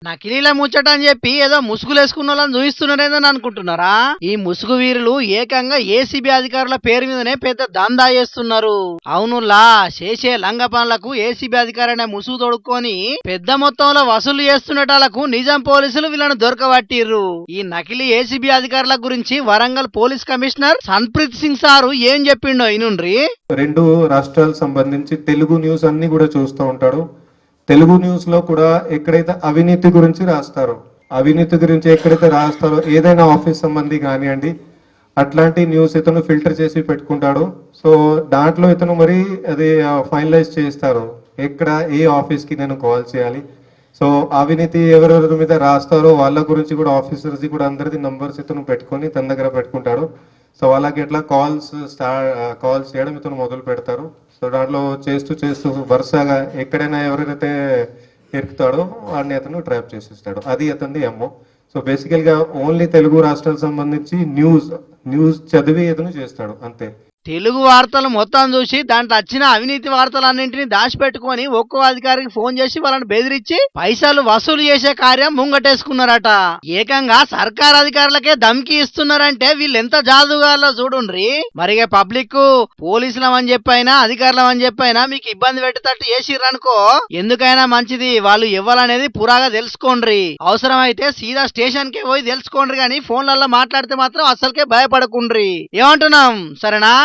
నకిలీల ముచ్చట అని చెప్పి ఏదో ముసుగులేసుకున్న వాళ్ళని చూపిస్తున్నారేదని అనుకుంటున్నారా? ఈ ముసుగు వీరులు ఏకంగా ఏసీబీ అధికారుల పేరు మీదనే పెద్ద దందా చేస్తున్నారు. అవునులా, చేసే లంగ పనులకు ఏసీబీ అధికారనే ముసుగు తొడుక్కొని పెద్ద మొత్తంలో వసూలు చేస్తున్నటాలకు నిజాం పోలీసులు వీళ్ళను దొరకబట్టిర్రు. ఈ నకిలీ ఏసీబీ అధికారుల గురించి Warangal police commissioner Sanpreet Singh sir ఏం చెప్పిండో ఇనుండ్రి. రెండు రాష్ట్రాలకు సంబంధించి తెలుగు న్యూస్ అన్ని కూడా చూస్తూ ఉంటాడు. తెలుగు న్యూస్ లో కూడా ఎక్కడైతే అవినీతి గురించి రాస్తారో, అవినీతి గురించి ఎక్కడైతే రాస్తారో, ఏదైనా ఆఫీస్ సంబంధి కానివ్వండి, అట్లాంటి న్యూస్ ఇతను ఫిల్టర్ చేసి పెట్టుకుంటాడు. సో దాంట్లో ఇతను మరి అది ఫైనలైజ్ చేస్తారు, ఎక్కడ ఏ ఆఫీస్కి నేను కాల్ చేయాలి. సో అవినీతి ఎవరెవరి మీద రాస్తారో వాళ్ళ గురించి కూడా ఆఫీసర్స్ కూడా అందరిది నంబర్స్ ఇతను పెట్టుకొని తన దగ్గర పెట్టుకుంటాడు. సో వాళ్ళకి ఎట్లా కాల్స్ చేయడం ఇతను మొదలు పెడతారు. సో దాంట్లో చేస్తూ వరుసగా ఎక్కడైనా ఎవరైతే ఇరుకుతాడో వాడిని అతను ట్రాప్ చేసేస్తాడు. అది అతనిది ఎమ్మో. సో బేసికల్గా ఓన్లీ తెలుగు రాష్ట్రాలకు సంబంధించి న్యూస్ చదివి ఇతను చేస్తాడు అంతే. తెలుగు వార్తలు మొత్తం చూసి దాంట్లో వచ్చిన అవినీతి వార్తలన్నింటినీ దాచిపెట్టుకొని ఒక్కో అధికారికి ఫోన్ చేసి వాళ్ళని బెదిరించి పైసలు వసూలు చేసే కార్యం ముంగటేసుకున్నారట. ఏకంగా సర్కార్ అధికారులకే ధమ్కి ఇస్తున్నారంటే వీళ్ళు ఎంత జాదుగాలో చూడుండ్రి. మరిగే పబ్లిక్ పోలీసులం అని చెప్పైనా అధికారులం అని చెప్పైనా మీకు ఇబ్బంది పెట్టేటట్టు చేసిర్రనుకో, ఎందుకైనా మంచిది వాళ్ళు ఇవ్వాలనేది పురాగా తెలుసుకోండ్రి. అవసరమైతే సీదా స్టేషన్ కే పోయి తెలుసుకోండ్రి, కానీ ఫోన్లలో మాట్లాడితే మాత్రం అసలుకే భయపడకుండ్రి. ఏమంటున్నాం, సరేనా?